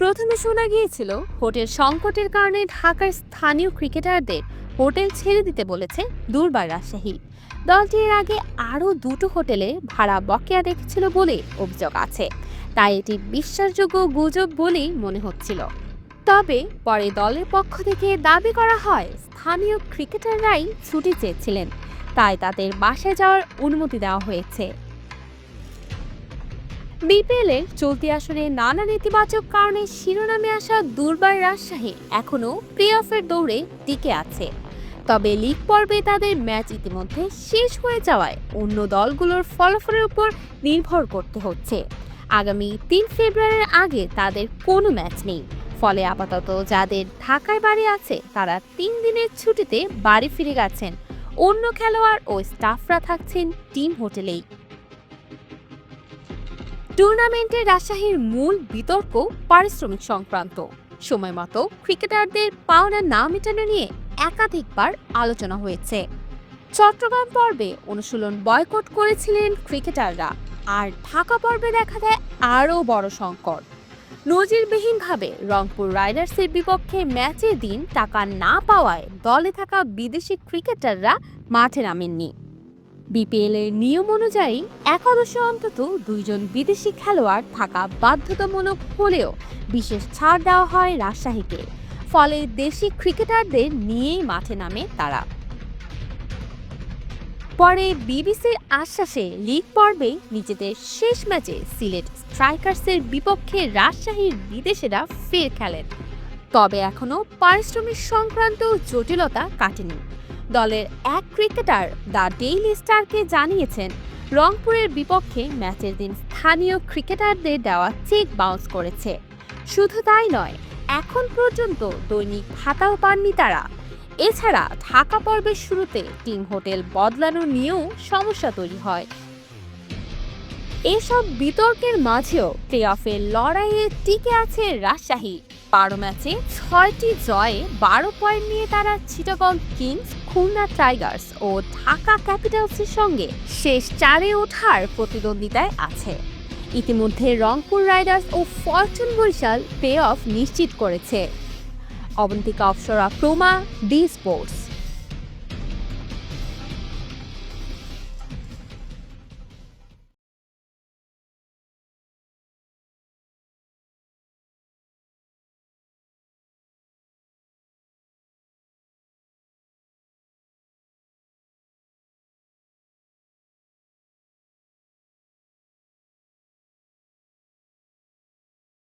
প্রথমে শোনা গিয়েছিল হোটেল সংকটের কারণে ঢাকার স্থানীয় ক্রিকেটারদের হোটেল ছেড়ে দিতে বলেছে দুর্বার রাজশাহী। দলটি এর আগে আরও দুটো হোটেলে ভাড়া বকেয়া রেখেছিল বলে অভিযোগ আছে, তাই এটি বিশ্বাসযোগ্য গুজব বলেই মনে হচ্ছিল। তবে পরে দলের পক্ষ থেকে দাবি করা হয় স্থানীয় ক্রিকেটাররাই ছুটি চেয়েছিলেন, তাই তাদের বাসায় যাওয়ার অনুমতি দেওয়া হয়েছে। বিপিএল এর চলতি আসরে নানা নেতিবাচক কারণে শিরোনামে আসা দুর্বার রাজশাহী এখনও প্লে অফের দৌড়ে টিকে আছে। তবে লিগ পর্বে তাদের ম্যাচ ইতিমধ্যে শেষ হয়ে যাওয়ায় অন্য দলগুলোর ফলাফলের উপর নির্ভর করতে হচ্ছে। আগামী ৩ ফেব্রুয়ারির আগে তাদের কোনো ম্যাচ নেই, ফলে আপাতত যাদের ঢাকায় বাড়ি আছে তারা ৩ দিনের ছুটিতে বাড়ি ফিরে গেছেন। অন্য খেলোয়াড় ও স্টাফরা থাকছেন টিম হোটেলেই। টুর্নামেন্টে রাজশাহীর মূল বিতর্ক পারিশ্রমিক সংক্রান্ত। সময় মতো ক্রিকেটারদের পাওনা না মেটানো নিয়ে একাধিকবার আলোচনা হয়েছে। চট্টগ্রাম পর্বে অনুশীলন বয়কট করেছিলেন ক্রিকেটাররা, আর ঢাকা পর্বে দেখা দেয় আরও বড় সংকট। নজিরবিহীনভাবে রংপুর রাইডার্সের বিপক্ষে ম্যাচের দিন টাকা না পাওয়ায় দলে থাকা বিদেশি ক্রিকেটাররা মাঠে নামেননি। বিপিএল এর নিয়ম অনুযায়ী একাদশে অন্তত 2 জন বিদেশি খেলোয়াড় থাকা বাধ্যতামূলক হলেও বিশেষ ছাড় দেওয়া হয় রাজশাহীকে, ফলে দেশি ক্রিকেটারদের নিয়েই মাঠে নামে তারা। পরে বিবিসির আশ্বাসে লিগ পর্বে নিজেদের শেষ ম্যাচে সিলেট স্ট্রাইকার্সের বিপক্ষে রাজশাহীর বিদেশিরা ফের খেলেন। তবে এখনও পারিশ্রমিক সংক্রান্ত জটিলতা কাটেনি। দলের এক ক্রিকেটার দ্য ডেইলি স্টারকে জানিয়েছেন, রংপুরের বিপক্ষে ম্যাচের দিন স্থানীয় ক্রিকেটারদের দেওয়া চেক বাউন্স করেছে। শুধু তাই নয়, এখন পর্যন্ত দৈনিক ভাতাও পাননি তারা। এছাড়া ঢাকা পর্বের শুরুতে টিম হোটেল বদলানো নিয়েও সমস্যা তৈরি হয়। এসব বিতর্কের মাঝেও প্লে অফের লড়াইয়ে টিকে আছে রাজশাহী। 12 ম্যাচে 6টি জয়ে 12 পয়েন্ট নিয়ে তারা চিটাগং কিংস, খুলনা টাইগার্স ও ঢাকা ক্যাপিটালসের সঙ্গে শেষ 4-এ ওঠার প্রতিদ্বন্দ্বিতায় আছে। ইতিমধ্যে Rangpur Riders O Fortune Barishal play of নিশ্চিত করেছে। Abantika Apsara, প্রমা, D sports.